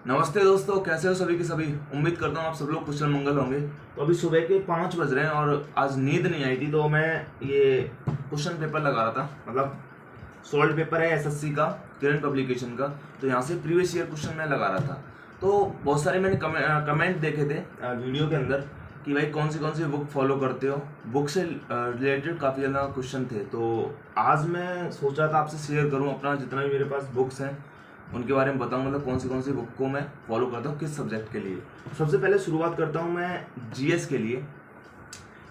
नमस्ते दोस्तों, कैसे हो सभी के सभी। उम्मीद करता हूँ आप सब लोग कुशल मंगल होंगे। तो अभी सुबह के 5 बज रहे हैं और आज नींद नहीं आई थी, तो मैं ये क्वेश्चन पेपर लगा रहा था। मतलब सॉल्व पेपर है एसएससी का, करंट पब्लिकेशन का। तो यहाँ से प्रीवियस ईयर क्वेश्चन मैं लगा रहा था। तो बहुत सारे मैंने कमेंट देखे थे वीडियो के अंदर कि भाई कौन सी बुक फॉलो करते हो। बुक से रिलेटेड काफ़ी ज़्यादा क्वेश्चन थे, तो आज मैं सोच रहा था आपसे शेयर करूँ अपना जितना भी मेरे पास बुक्स हैं उनके बारे में बताऊँ। मतलब कौन सी बुक को मैं फॉलो करता हूँ किस सब्जेक्ट के लिए। सबसे पहले शुरुआत करता हूँ मैं जीएस के लिए।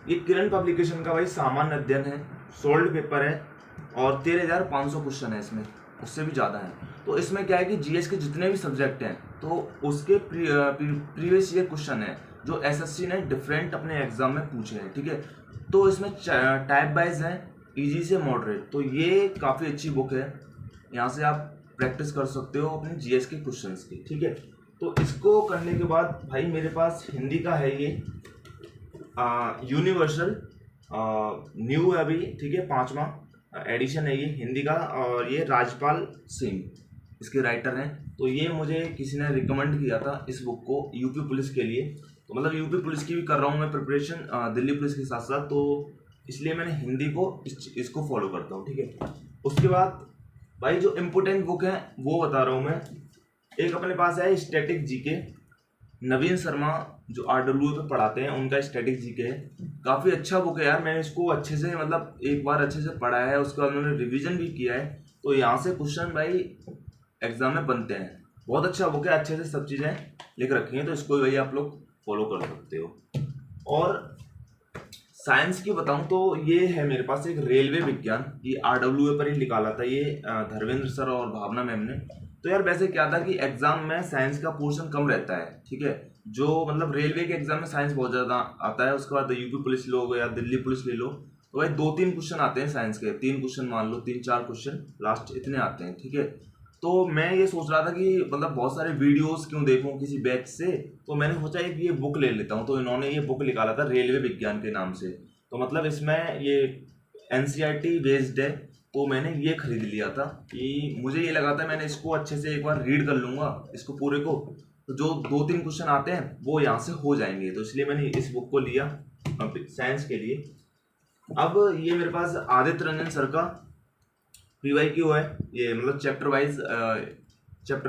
ये किरण पब्लिकेशन का भाई सामान्य अध्ययन है, सोल्ड पेपर है और 13,500 क्वेश्चन है इसमें, उससे भी ज़्यादा है। तो इसमें क्या है कि जीएस के जितने भी सब्जेक्ट हैं तो उसके प्रीवियस ईयर क्वेश्चन है जो एसएससी ने डिफरेंट अपने एग्जाम में पूछे हैं। ठीक है, तो इसमें टाइप वाइज है, इजी से मॉडरेट। तो ये काफ़ी अच्छी बुक है, यहाँ से आप प्रैक्टिस कर सकते हो अपने जीएस के क्वेश्चंस की। ठीक है, तो इसको करने के बाद भाई मेरे पास हिंदी का है ये यूनिवर्सल न्यू है अभी। ठीक है, 5वां एडिशन है ये हिंदी का, और ये राजपाल सिंह इसके राइटर हैं। तो ये मुझे किसी ने रिकमेंड किया था इस बुक को यूपी पुलिस के लिए। तो मतलब यूपी पुलिस की भी कर रहा हूँ मैं प्रिपरेशन दिल्ली पुलिस के साथ साथ, तो इसलिए मैंने हिंदी को इसको फॉलो करता हूँ। ठीक है, उसके बाद भाई जो इम्पोर्टेंट बुक है वो बता रहा हूँ मैं। एक अपने पास है स्टैटिक जीके, नवीन शर्मा जो आरडब्ल्यू पे पढ़ाते हैं उनका स्टैटिक जीके है। काफ़ी अच्छा बुक है यार, मैंने इसको अच्छे से मतलब एक बार अच्छे से पढ़ा है, उसके बाद मैंने रिवीजन भी किया है। तो यहाँ से क्वेश्चन भाई एग्जाम में बनते हैं। बहुत अच्छा बुक है, अच्छे से सब चीज़ें लिख रखी हैं, तो इसको भाई आप लोग फॉलो कर सकते हो। और साइंस की बताऊं तो ये है मेरे पास एक रेलवे विज्ञान, ये आरडब्ल्यू पर ही निकाला था ये धर्मेंद्र सर और भावना मैम ने। तो यार वैसे क्या था कि एग्जाम में साइंस का पोर्शन कम रहता है। ठीक है, जो मतलब रेलवे के एग्जाम में साइंस बहुत ज़्यादा आता है, उसके बाद यूपी पुलिस लो या दिल्ली पुलिस ले लो तो भाई 2-3 क्वेश्चन आते हैं साइंस के, 3 क्वेश्चन मान लो, 3-4 क्वेश्चन लास्ट इतने आते हैं। ठीक है, तो मैं ये सोच रहा था कि मतलब बहुत सारे वीडियोस क्यों देखूं किसी बैच से, तो मैंने सोचा एक ये बुक ले लेता हूं। तो इन्होंने ये बुक निकाला था रेलवे विज्ञान के नाम से। तो मतलब इसमें ये एनसीईआरटी बेस्ड है, तो मैंने ये खरीद लिया था कि मुझे ये लगा था मैंने इसको अच्छे से एक बार रीड कर लूंगा इसको पूरे को, तो जो 2-3 क्वेश्चन आते हैं वो यहाँ से हो जाएंगे। तो इसलिए मैंने इस बुक को लिया साइंस के लिए। अब ये मेरे पास आदित्य रंजन सर का PYQ है, ये मतलब चैप्टर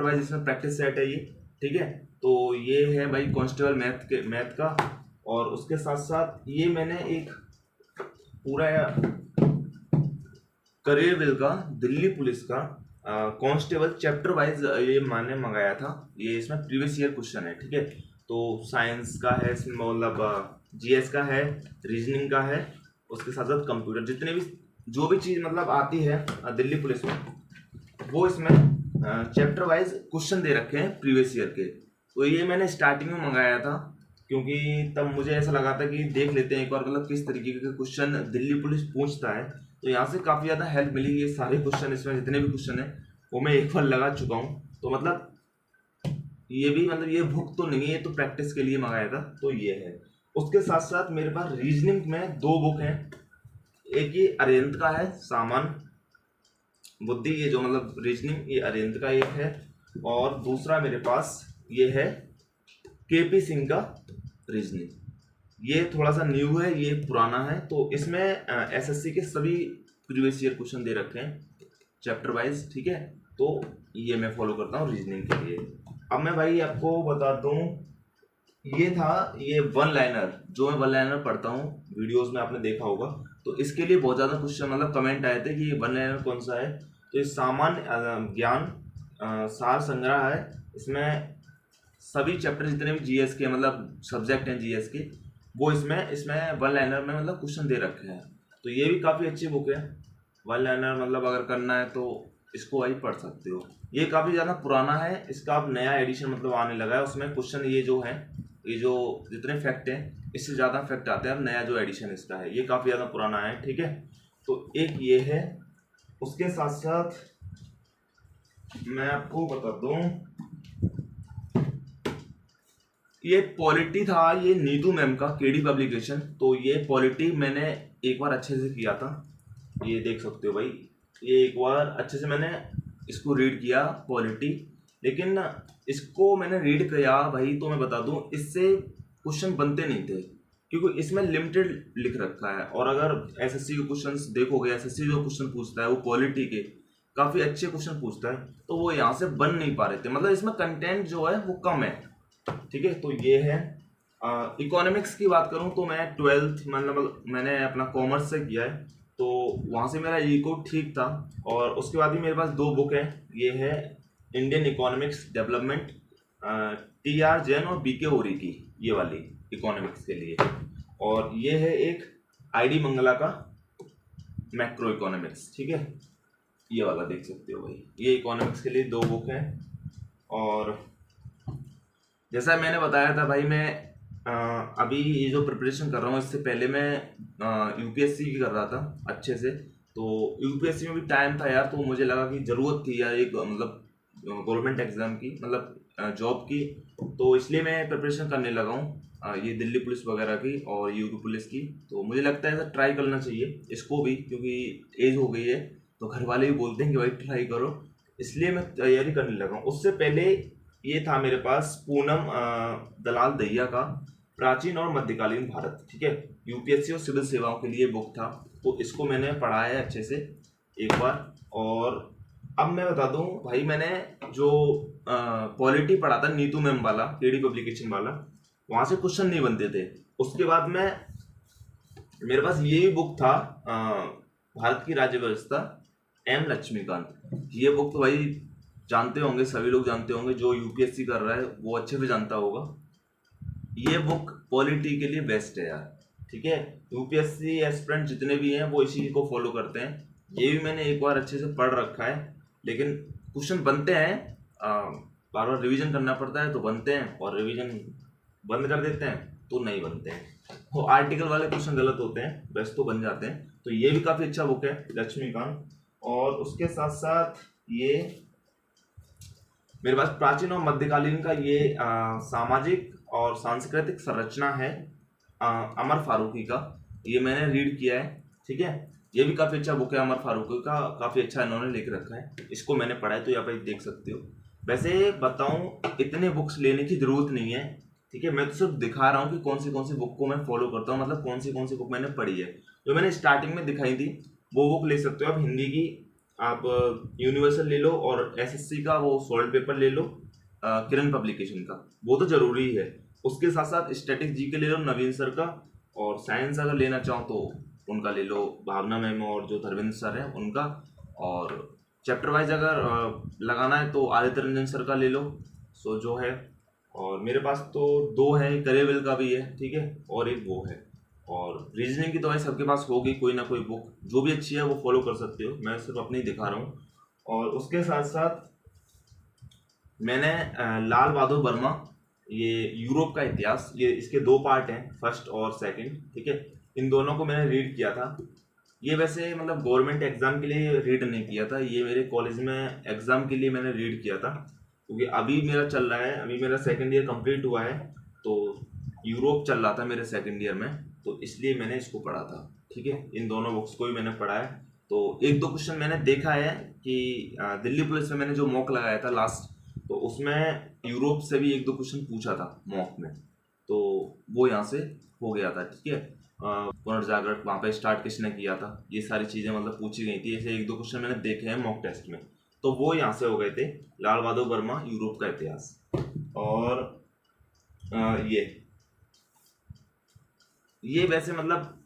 वाइज इसमें प्रैक्टिस सेट है ये। ठीक है, तो ये है भाई कांस्टेबल मैथ का। और उसके साथ साथ ये मैंने एक पूरा करियर बिल का दिल्ली पुलिस का कांस्टेबल चैप्टर वाइज ये मैंने मंगाया था। ये इसमें प्रीवियस ईयर क्वेश्चन है। ठीक है, तो साइंस का है इसमें, मतलब जीएस का है, रीजनिंग का है, उसके साथ साथ कंप्यूटर, जितने भी जो भी चीज़ मतलब आती है दिल्ली पुलिस में वो इसमें चैप्टर वाइज क्वेश्चन दे रखे हैं प्रीवियस ईयर के। तो ये मैंने स्टार्टिंग में मंगाया था क्योंकि तब मुझे ऐसा लगा था कि देख लेते हैं एक बार मतलब किस तरीके के क्वेश्चन दिल्ली पुलिस पूछता है। तो यहाँ से काफ़ी ज़्यादा हेल्प मिली। ये सारे क्वेश्चन इसमें जितने भी क्वेश्चन है वो मैं एक बार लगा चुका हूँ। तो मतलब ये भी मतलब ये बुक तो नहीं है, तो प्रैक्टिस के लिए मंगाया था, तो ये है। उसके साथ साथ मेरे पास रीजनिंग में 2 बुक हैं। एक ये अरिहंत का है सामान्य बुद्धि, ये जो मतलब रीजनिंग, ये अरिहंत का एक है। और दूसरा मेरे पास ये है KP सिंह का रीजनिंग, ये थोड़ा सा न्यू है, ये पुराना है। तो इसमें एसएससी के सभी प्रीवियस ईयर क्वेश्चन दे रखे हैं चैप्टर वाइज। ठीक है, तो ये मैं फॉलो करता हूँ रीजनिंग के लिए। अब मैं भाई आपको बता दूँ, ये था ये वन लाइनर, जो मैं वन लाइनर पढ़ता हूँ वीडियोस में आपने देखा होगा। तो इसके लिए बहुत ज़्यादा क्वेश्चन मतलब कमेंट आए थे कि ये वन लाइनर कौन सा है। तो ये सामान्य ज्ञान सार संग्रह है। इसमें सभी चैप्टर जितने भी जीएस के मतलब सब्जेक्ट हैं जीएस के, वो इसमें वन लाइनर में मतलब क्वेश्चन दे रखे हैं। तो ये भी काफ़ी अच्छी बुक है। वन लाइनर मतलब अगर करना है तो इसको वही पढ़ सकते हो। ये काफ़ी ज़्यादा पुराना है, इसका अब नया एडिशन मतलब आने लगा है। उसमें क्वेश्चन ये जो है, ये जो जितने फैक्ट हैं इससे ज़्यादा फैक्ट आते हैं। अब नया जो एडिशन इसका है ये काफ़ी ज़्यादा पुराना है। ठीक है, तो एक ये है। उसके साथ साथ मैं आपको बता दूं, ये पॉलिटी था, ये नीतू मैम का केडी पब्लिकेशन। तो ये पॉलिटी मैंने एक बार अच्छे से किया था, ये देख सकते हो भाई। ये एक बार अच्छे से मैंने इसको रीड किया पॉलिटी। लेकिन इसको मैंने रीड किया भाई, तो मैं बता दूं इससे क्वेश्चन बनते नहीं थे, क्योंकि इसमें लिमिटेड लिख रखा है। और अगर एसएससी के क्वेश्चंस देखोगे, एसएससी जो क्वेश्चन पूछता है वो पॉलिटी के काफी अच्छे क्वेश्चन पूछता है, तो वो यहाँ से बन नहीं पा रहे थे, मतलब इसमें कंटेंट जो है वो कम है। ठीक है, तो ये है। इकोनॉमिक्स की बात करूं तो मैं 12th मतलब मैंने अपना कॉमर्स से किया है, तो वहाँ से मेरा इको ठीक था। और उसके बाद भी मेरे पास दो बुक है, ये है Indian economics development, TR Jain और BK ओरी की, ये वाली इकोनॉमिक्स के लिए। और ये है एक ID मंगला का मैक्रो इकोनॉमिक्स, ठीक है, ये वाला देख सकते हो भाई, ये इकोनॉमिक्स के लिए दो बुक हैं। और जैसा मैंने बताया था भाई, मैं अभी ये जो प्रिपरेशन कर रहा हूँ, इससे पहले मैं यूपीएससी की कर रहा था अच्छे से। तो यूपीएससी में भी टाइम था यार, तो मुझे लगा कि ज़रूरत थी यार एक मतलब गवर्नमेंट एग्जाम की, मतलब जॉब की, तो इसलिए मैं प्रिपरेशन करने लगा हूँ ये दिल्ली पुलिस वगैरह की और यूपी पुलिस की। तो मुझे लगता है ऐसा ट्राई करना चाहिए इसको भी, क्योंकि एज हो गई है तो घर वाले भी बोलते हैं कि भाई ट्राई करो, इसलिए मैं तैयारी करने लगा हूँ। उससे पहले ये था मेरे पास पूनम दलाल दहिया का प्राचीन और मध्यकालीन भारत, ठीक है, यूपीएससी और सिविल सेवाओं के लिए बुक था, तो इसको मैंने पढ़ा है अच्छे से एक बार। और अब मैं बता दूं भाई, मैंने जो पॉलिटी पढ़ा था नीतू मैम वाला, केडी पब्लिकेशन वाला, वहां से क्वेश्चन नहीं बनते थे। उसके बाद में मेरे पास ये भी बुक था भारत की राज्य व्यवस्था, M लक्ष्मीकांत। ये बुक तो भाई जानते होंगे, सभी लोग जानते होंगे, जो यूपीएससी कर रहा है वो अच्छे से जानता होगा। ये बुक पॉलिटी के लिए बेस्ट है यार, ठीक है, यूपीएससी एस्पिरेंट जितने भी हैं वो इसी को फॉलो करते हैं। ये भी मैंने एक बार अच्छे से पढ़ रखा है, लेकिन क्वेश्चन बनते हैं, बार बार रिवीजन करना पड़ता है तो बनते हैं, और रिवीजन बंद कर देते हैं तो नहीं बनते हैं। वो आर्टिकल वाले क्वेश्चन गलत होते हैं, वैसे तो बन जाते हैं। तो ये भी काफ़ी अच्छा बुक है लक्ष्मीकांत। और उसके साथ साथ ये मेरे पास प्राचीन और मध्यकालीन का ये सामाजिक और सांस्कृतिक संरचना है, अमर फारूकी का, ये मैंने रीड किया है, ठीक है, ये भी काफ़ी अच्छा बुक है अमर फारूकी का, काफ़ी अच्छा इन्होंने लिख रखा है, इसको मैंने पढ़ा है, तो यहाँ पर देख सकते हो। वैसे बताऊं, इतने बुक्स लेने की ज़रूरत नहीं है, ठीक है, मैं तो सिर्फ दिखा रहा हूँ कि कौन सी बुक को मैं फॉलो करता हूँ, मतलब कौन सी बुक मैंने पढ़ी है। जो मैंने स्टार्टिंग में दिखाई थी वो बुक ले सकते हो आप, हिंदी की आप यूनिवर्सल ले लो, और एसएससी का वो सॉल्ट पेपर ले लो किरण पब्लिकेशन का, वो तो जरूरी है। उसके साथ साथ स्टैटिक जी के ले लो नवीन सर का, और साइंस अगर लेना चाहो तो उनका ले लो, भावना मैम और जो धर्मेंद्र सर है उनका। और चैप्टर वाइज अगर लगाना है तो आदित्य रंजन सर का ले लो, सो जो है। और मेरे पास तो दो है, करेविल का भी है, ठीक है, और एक वो है। और रीजनिंग की तो भाई सबके पास होगी कोई ना कोई बुक, जो भी अच्छी है वो फॉलो कर सकते हो, मैं सिर्फ अपनी दिखा रहा हूँ। और उसके साथ साथ मैंने लाल बहादुर वर्मा, ये यूरोप का इतिहास, ये इसके दो पार्ट हैं, फर्स्ट और सेकंड, ठीक है, इन दोनों को मैंने रीड किया था। ये वैसे मतलब गवर्नमेंट एग्जाम के लिए रीड नहीं किया था, ये मेरे कॉलेज में एग्जाम के लिए मैंने रीड किया था, क्योंकि अभी मेरा चल रहा है, अभी मेरा सेकंड ईयर कंप्लीट हुआ है, तो यूरोप चल रहा था मेरे सेकंड ईयर में, तो इसलिए मैंने इसको पढ़ा था, ठीक है, इन दोनों बुक्स को भी मैंने पढ़ा है। तो एक दो क्वेश्चन मैंने देखा है कि दिल्ली पुलिस में मैंने जो मॉक लगाया था लास्ट, तो उसमें यूरोप से भी एक दो क्वेश्चन पूछा था मॉक में, तो वो यहाँ से हो गया था, ठीक है। पुनर्जागरण वहाँ पे स्टार्ट किसने किया था, ये सारी चीज़ें मतलब पूछी गई थी, ऐसे एक दो क्वेश्चन मैंने देखे हैं मॉक टेस्ट में, तो वो यहाँ से हो गए थे, लाल बहादुर वर्मा यूरोप का इतिहास। और ये वैसे मतलब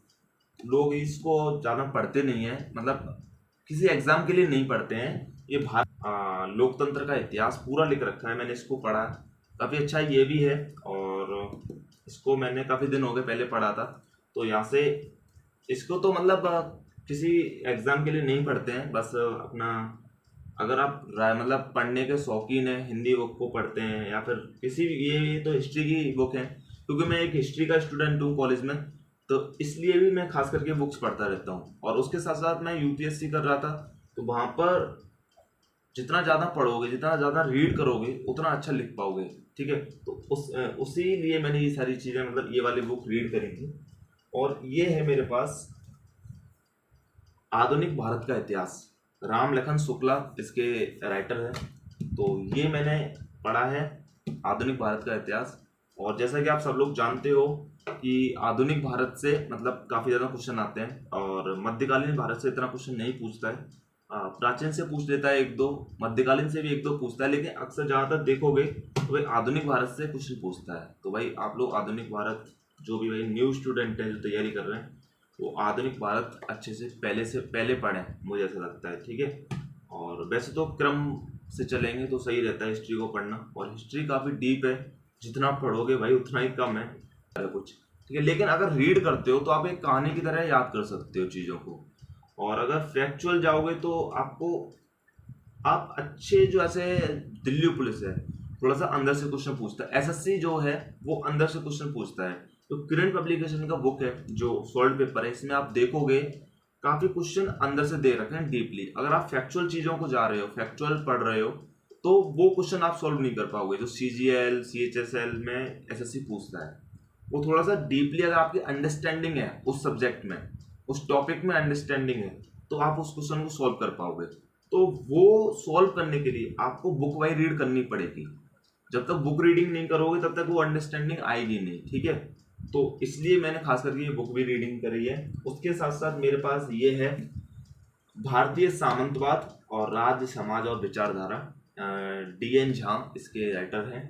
लोग इसको ज़्यादा पढ़ते नहीं है, मतलब किसी एग्जाम के लिए नहीं पढ़ते हैं। ये भारत लोकतंत्र का इतिहास पूरा लिख रखा है, मैंने इसको पढ़ा, काफ़ी अच्छा ये भी है। और इसको मैंने काफ़ी दिन हो गए पहले पढ़ा था, तो यहाँ से इसको तो मतलब किसी एग्ज़ाम के लिए नहीं पढ़ते हैं, बस अपना अगर आप मतलब पढ़ने के शौकीन हैं, हिंदी बुक को पढ़ते हैं, या फिर किसी ये तो हिस्ट्री की बुक है, क्योंकि मैं एक हिस्ट्री का स्टूडेंट हूँ कॉलेज में, तो इसलिए भी मैं खास करके बुक्स पढ़ता रहता हूँ। और उसके साथ साथ मैं यूपीएससी कर रहा था, तो वहाँ पर जितना ज़्यादा पढ़ोगे, जितना ज़्यादा रीड करोगे, उतना अच्छा लिख पाओगे, ठीक है। तो उसी लिए मैंने ये सारी चीज़ें मतलब ये वाली बुक रीड करी थी। और ये है मेरे पास आधुनिक भारत का इतिहास, राम लखन शुक्ला इसके राइटर है, तो ये मैंने पढ़ा है आधुनिक भारत का इतिहास। और जैसा कि आप सब लोग जानते हो कि आधुनिक भारत से मतलब काफ़ी ज़्यादा क्वेश्चन आते हैं, और मध्यकालीन भारत से इतना क्वेश्चन नहीं पूछता है। प्राचीन से पूछ लेता है एक दो, मध्यकालीन से भी एक दो पूछता है, लेकिन अक्सर जहाँ तक देखोगे तो भाई आधुनिक भारत से क्वेश्चन पूछता है। तो भाई आप लोग आधुनिक भारत, जो भी भाई न्यू स्टूडेंट है जो तैयारी कर रहे हैं, वो आधुनिक भारत अच्छे से पहले पढ़ें, मुझे ऐसा लगता है, ठीक है। और वैसे तो क्रम से चलेंगे तो सही रहता है हिस्ट्री को पढ़ना, और हिस्ट्री काफ़ी डीप है, जितना आप पढ़ोगे भाई उतना ही कम है कुछ, ठीक है। लेकिन अगर रीड करते हो तो आप एक कहानी की तरह याद कर सकते हो चीज़ों को। और अगर फैक्चुअल जाओगे तो आपको, आप अच्छे जो ऐसे, दिल्ली पुलिस है थोड़ा सा अंदर से क्वेश्चन पूछता है, एसएससी जो है वो अंदर से क्वेश्चन पूछता है। तो करंट पब्लिकेशन का बुक है जो सॉल्व पेपर है, इसमें आप देखोगे काफी क्वेश्चन अंदर से दे रखे हैं डीपली। अगर आप फैक्चुअल चीजों को जा रहे हो, फैक्चुअल पढ़ रहे हो, तो वो क्वेश्चन आप सॉल्व नहीं कर पाओगे जो सीजीएल सीएचएसएल में एसएससी पूछता है। वो थोड़ा सा डीपली, अगर आपकी अंडरस्टैंडिंग है उस सब्जेक्ट में, उस टॉपिक में अंडरस्टैंडिंग है, तो आप उस क्वेश्चन को सॉल्व कर पाओगे। तो वो सॉल्व करने के लिए आपको बुक वाइज रीड करनी पड़ेगी। जब तक बुक रीडिंग नहीं करोगे तब तक वो अंडरस्टैंडिंग आएगी नहीं, ठीक है। तो इसलिए मैंने खास करके ये बुक भी रीडिंग करी है। उसके साथ साथ मेरे पास ये है भारतीय सामंतवाद और राज्य समाज और विचारधारा, डीएन झा इसके राइटर हैं।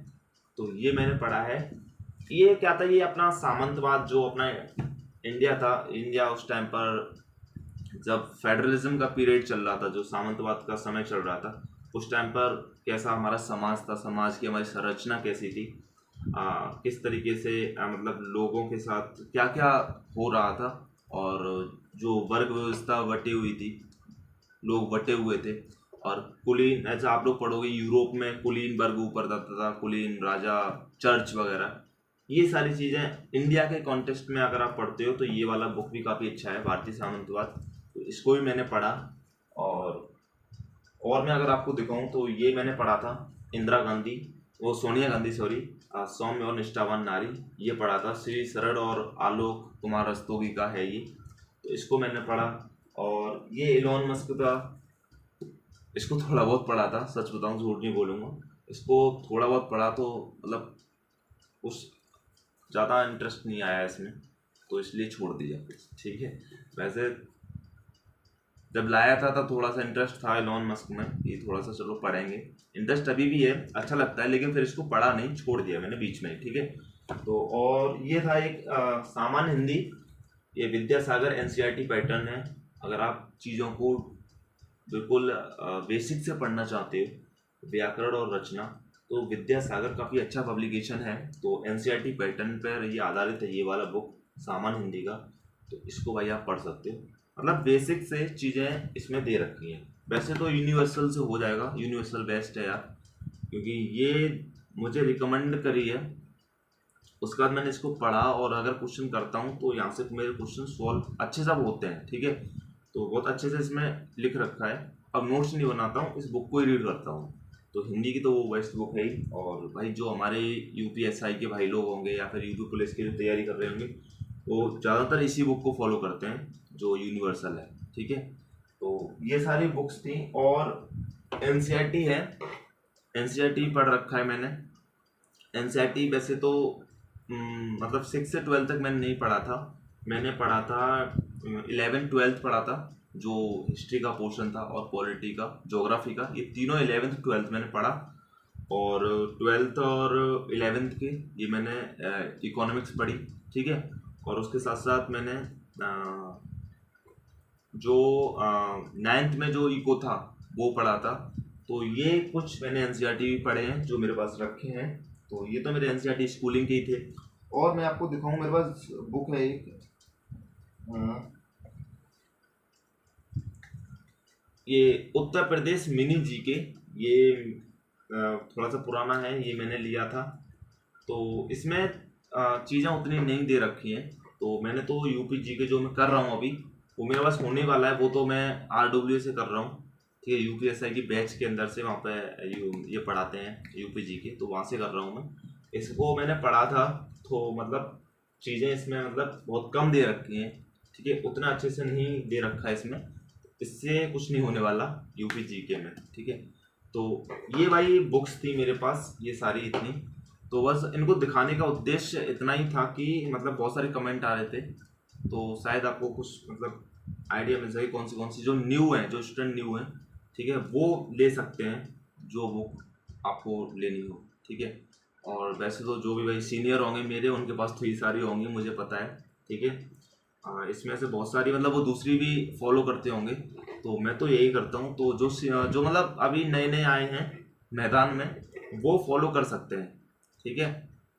तो ये मैंने पढ़ा है। ये क्या था, ये अपना सामंतवाद जो अपना इंडिया था, इंडिया उस टाइम पर जब फेडरलिज्म का पीरियड चल रहा था, जो सामंतवाद का समय चल रहा था, उस टाइम पर कैसा हमारा समाज था, समाज की हमारी संरचना कैसी थी, किस तरीके से मतलब लोगों के साथ क्या क्या हो रहा था, और जो वर्ग व्यवस्था बटी हुई थी, लोग बटे हुए थे। और कुलीन, ऐसा आप लोग पढ़ोगे यूरोप में कुलीन वर्ग ऊपर जाता था, कुलीन राजा, चर्च वगैरह, ये सारी चीज़ें इंडिया के कॉन्टेक्स्ट में अगर आप पढ़ते हो तो ये वाला बुक भी काफ़ी अच्छा है, भारतीय सामंतवाद। तो इसको भी मैंने पढ़ा। और मैं अगर आपको दिखाऊं तो ये मैंने पढ़ा था इंदिरा गांधी, वो सोनिया गांधी सॉरी, सौम्य और निष्ठावान नारी, ये पढ़ा था। श्री शरद और आलोक कुमार रस्तोगी का है ये, तो इसको मैंने पढ़ा। और ये इलोन मस्क का, इसको थोड़ा बहुत पढ़ा था, सच बताऊं झूठ नहीं बोलूँगा, इसको थोड़ा बहुत पढ़ा, तो मतलब उस ज़्यादा इंटरेस्ट नहीं आया इसमें, तो इसलिए छोड़ दिया, ठीक है। वैसे जब लाया था तब थोड़ा सा इंटरेस्ट था एलोन मस्क में, ये थोड़ा सा चलो पढ़ेंगे, इंटरेस्ट अभी भी है, अच्छा लगता है, लेकिन फिर इसको पढ़ा नहीं, छोड़ दिया मैंने बीच में, ठीक है। तो और ये था एक सामान्य हिंदी, ये विद्यासागर एनसीईआरटी पैटर्न है। अगर आप चीज़ों को बिल्कुल बेसिक से पढ़ना चाहते हो, व्याकरण और रचना, तो विद्यासागर काफ़ी अच्छा पब्लिकेशन है। तो एनसीईआरटी पैटर्न पर ये आधारित है, ये वाला बुक सामान्य हिंदी का। तो इसको भाई आप पढ़ सकते हो, मतलब बेसिक से चीज़ें इसमें दे रखी हैं। वैसे तो यूनिवर्सल से हो जाएगा, यूनिवर्सल बेस्ट है यार, क्योंकि ये मुझे रिकमेंड करी है, उसके बाद मैंने इसको पढ़ा, और अगर क्वेश्चन करता हूँ तो यहाँ से मेरे क्वेश्चन सॉल्व अच्छे सब होते हैं, ठीक है। तो बहुत अच्छे से इसमें लिख रखा है। अब नोट्स नहीं बनाता हूँ, इस बुक को ही रीड करता हूँ। तो हिंदी की तो वो बेस्ट बुक है ही। और भाई जो हमारे यूपीएसआई के भाई लोग होंगे या फिर यूपी पुलिस की जो तैयारी कर रहे होंगे, वो ज़्यादातर इसी बुक को फॉलो करते हैं जो यूनिवर्सल है, ठीक है। तो ये सारी बुक्स थी। और एनसीईआरटी है, एनसीईआरटी पढ़ रखा है मैंने। एनसीईआरटी वैसे तो मतलब 6 से 12 तक मैंने नहीं पढ़ा था, मैंने पढ़ा था 11th-12th पढ़ा था, जो हिस्ट्री का पोर्शन था, और पॉलिटी का, ज्योग्राफी का, ये तीनों 11th-12th मैंने पढ़ा। और 12th और 11th के ये मैंने इकोनॉमिक्स पढ़ी, ठीक है। और उसके साथ साथ मैंने जो 9th में जो इको था वो पढ़ा था। तो ये कुछ मैंने एनसीईआरटी भी पढ़े हैं जो मेरे पास रखे हैं। तो ये तो मेरे एनसीईआरटी स्कूलिंग के ही थे। और मैं आपको दिखाऊं, मेरे पास बुक है एक, ये उत्तर प्रदेश मिनी जीके, ये थोड़ा सा पुराना है, ये मैंने लिया था। तो इसमें चीज़ें उतनी नहीं दे रखी हैं। तो मैंने तो यूपी जीके जो मैं कर रहा हूँ अभी, वो मेरे पास होने वाला है, वो तो मैं आरडब्ल्यू से कर रहा हूँ, ठीक है। यूपीएसआई की बैच के अंदर से वहाँ पे ये पढ़ाते हैं यूपी जीके, तो वहाँ से कर रहा हूँ मैं। इसको मैंने पढ़ा था, तो मतलब चीज़ें इसमें मतलब बहुत कम दे रखी हैं, ठीक है, उतना अच्छे से नहीं दे रखा है इसमें, इससे कुछ नहीं होने वाला यूपी जीके में, ठीक है। तो ये भाई बुक्स थी मेरे पास, ये सारी इतनी। तो बस इनको दिखाने का उद्देश्य इतना ही था कि मतलब बहुत सारे कमेंट आ रहे थे, तो शायद आपको कुछ मतलब आइडिया मिल सके कौन सी जो न्यू है, जो स्टूडेंट न्यू है, ठीक है, वो ले सकते हैं जो बुक आपको लेनी हो, ठीक है। और वैसे तो जो भी भाई सीनियर होंगे मेरे, उनके पास तो ये सारी होंगी, मुझे पता है, ठीक है। इसमें से बहुत सारी मतलब वो दूसरी भी फॉलो करते होंगे, तो मैं तो यही करता हूँ। तो जो मतलब अभी नए नए आए हैं मैदान में, वो फॉलो कर सकते हैं, ठीक है।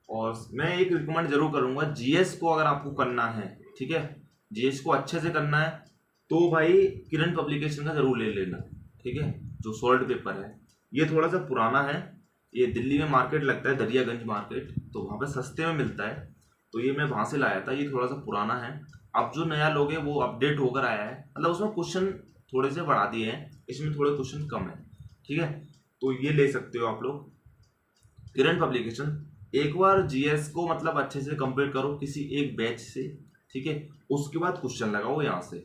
और मैं एक रिकमेंड जरूर करूँगा, जीएस को अगर आपको करना है, ठीक है, जीएस को अच्छे से करना है, तो भाई किरण पब्लिकेशन का जरूर ले लेना, ठीक है। जो सॉल्ट पेपर है, ये थोड़ा सा पुराना है, ये दिल्ली में मार्केट लगता है, दरियागंज मार्केट, तो वहाँ पे सस्ते में मिलता है, तो ये मैं वहाँ से लाया था। ये थोड़ा सा पुराना है, अब जो नया लोग है वो अपडेट होकर आया है, मतलब उसमें क्वेश्चन थोड़े से बढ़ा दिए हैं, इसमें थोड़े क्वेश्चन कम है, ठीक है। तो ये ले सकते हो आप लोग, किरण पब्लिकेशन। एक बार जीएस को मतलब अच्छे से कंप्लीट करो किसी एक बैच से, ठीक है, उसके बाद क्वेश्चन लगाओ यहाँ से,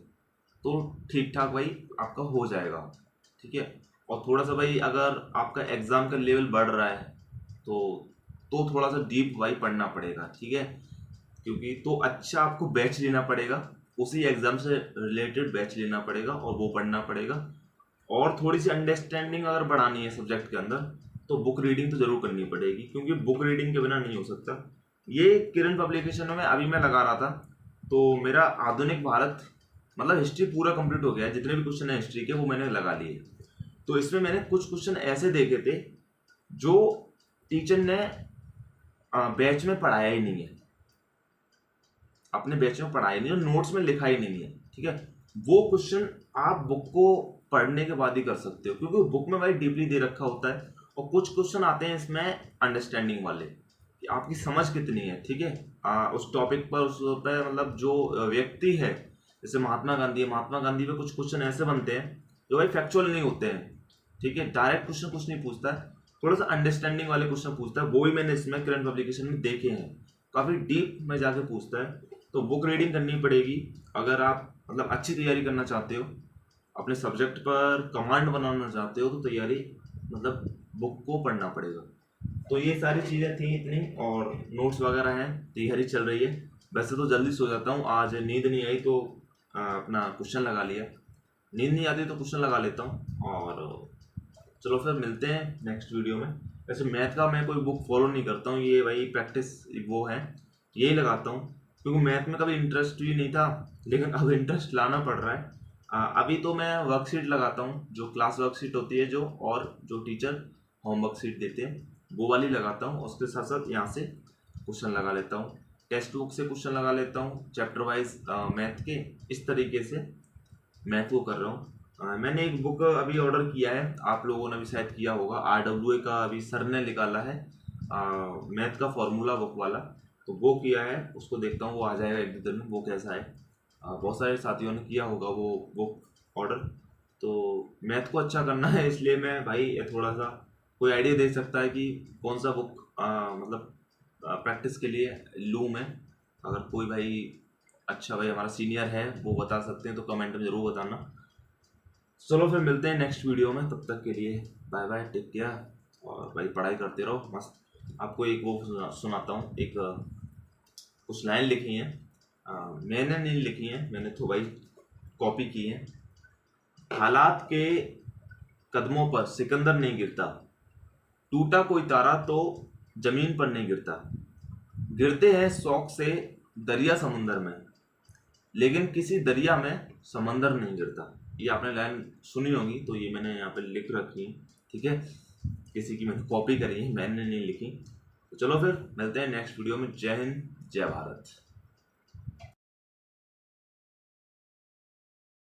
तो ठीक ठाक भाई आपका हो जाएगा, ठीक है। और थोड़ा सा भाई अगर आपका एग्जाम का लेवल बढ़ रहा है, तो थोड़ा सा डीप भाई पढ़ना पड़ेगा, ठीक है। क्योंकि तो अच्छा आपको बैच लेना पड़ेगा, उसी एग्जाम से रिलेटेड बैच लेना पड़ेगा और वो पढ़ना पड़ेगा। और थोड़ी सी अंडरस्टैंडिंग अगर बढ़ानी है सब्जेक्ट के अंदर, तो बुक रीडिंग तो जरूर करनी पड़ेगी, क्योंकि बुक रीडिंग के बिना नहीं हो सकता। ये किरण पब्लिकेशन में अभी मैं लगा रहा था, तो मेरा आधुनिक भारत मतलब हिस्ट्री पूरा कंप्लीट हो गया है, जितने भी क्वेश्चन है हिस्ट्री के वो मैंने लगा लिए। तो इसमें मैंने कुछ क्वेश्चन ऐसे देखे थे जो टीचर ने बैच में पढ़ाया ही नहीं है, अपने बैच में पढ़ाया नहीं है, नोट्स में लिखा ही नहीं है, ठीक है। वो क्वेश्चन आप बुक को पढ़ने के बाद ही कर सकते हो, क्योंकि बुक में भाई डीपली दे रखा होता है। और कुछ क्वेश्चन आते हैं इसमें अंडरस्टैंडिंग वाले, कि आपकी समझ कितनी है, ठीक है, उस टॉपिक पर, उस पर मतलब जो व्यक्ति है, जैसे महात्मा गांधी है, महात्मा गांधी पे कुछ क्वेश्चन ऐसे बनते हैं जो भाई फैक्चुअल नहीं होते हैं, ठीक है, डायरेक्ट क्वेश्चन कुछ नहीं पूछता है, थोड़ा सा अंडरस्टैंडिंग वाले क्वेश्चन पूछता है। वो भी मैंने इसमें करंट पब्लिकेशन में देखे हैं, काफी डीप में जाके पूछता है। तो बुक रीडिंग करनी पड़ेगी अगर आप मतलब अच्छी तैयारी करना चाहते हो, अपने सब्जेक्ट पर कमांड बनाना चाहते हो, तो तैयारी मतलब बुक को पढ़ना पड़ेगा। तो ये सारी चीज़ें थी इतनी, और नोट्स वगैरह हैं, तैयारी चल रही है। वैसे तो जल्दी सो जाता हूँ, आज नींद नहीं आई तो अपना क्वेश्चन लगा लिया, नींद नहीं आती तो क्वेश्चन लगा लेता हूँ। और चलो फिर मिलते हैं नेक्स्ट वीडियो में। वैसे मैथ का मैं कोई बुक फॉलो नहीं करता हूँ, ये वही प्रैक्टिस वो है, यही लगाता हूँ, क्योंकि मैथ में कभी इंटरेस्ट भी नहीं था, लेकिन अब इंटरेस्ट लाना पड़ रहा है। अभी तो मैं वर्कशीट लगाता हूँ, जो क्लास वर्कशीट होती है जो, और जो टीचर होमवर्क शीट देते हैं वो वाली लगाता हूँ। उसके साथ साथ यहाँ से क्वेश्चन लगा लेता हूँ, टेक्स्ट बुक से क्वेश्चन लगा लेता हूँ, चैप्टर वाइज मैथ के, इस तरीके से मैथ को कर रहा हूँ। मैंने एक बुक अभी ऑर्डर किया है, आप लोगों ने भी शायद किया होगा, RWA का अभी सर ने निकाला है मैथ का फॉर्मूला बुक वाला, तो वो किया है, उसको देखता हूँ, वो आ जाएगा एक दो दिन में, वो कैसा है। बहुत सारे साथियों ने किया होगा वो बुक ऑर्डर। तो मैथ को अच्छा करना है, इसलिए मैं भाई थोड़ा सा कोई आइडिया दे सकता है कि कौन सा बुक मतलब प्रैक्टिस के लिए लूँ मैं। अगर कोई भाई अच्छा भाई हमारा सीनियर है वो बता सकते हैं तो कमेंट में ज़रूर बताना। चलो फिर मिलते हैं नेक्स्ट वीडियो में, तब तक के लिए बाय बाय, टेक केयर, और भाई पढ़ाई करते रहो मस्त। आपको एक वो सुनाता हूँ, एक कुछ लाइन लिखी हैं, मैंने नहीं लिखी हैं, मैंने तो भाई कॉपी की है। हालात के कदमों पर सिकंदर नहीं गिरता, टूटा कोई तारा तो जमीन पर नहीं गिरता, गिरते हैं शौक से दरिया समुंदर में, लेकिन किसी दरिया में समंदर नहीं गिरता। ये आपने लाइन सुनी होगी, तो ये मैंने यहाँ पे लिख रखी है, ठीक है, किसी की मैंने कॉपी करी है, मैंने नहीं लिखी। तो चलो फिर मिलते हैं नेक्स्ट वीडियो में। जय हिंद, जय भारत।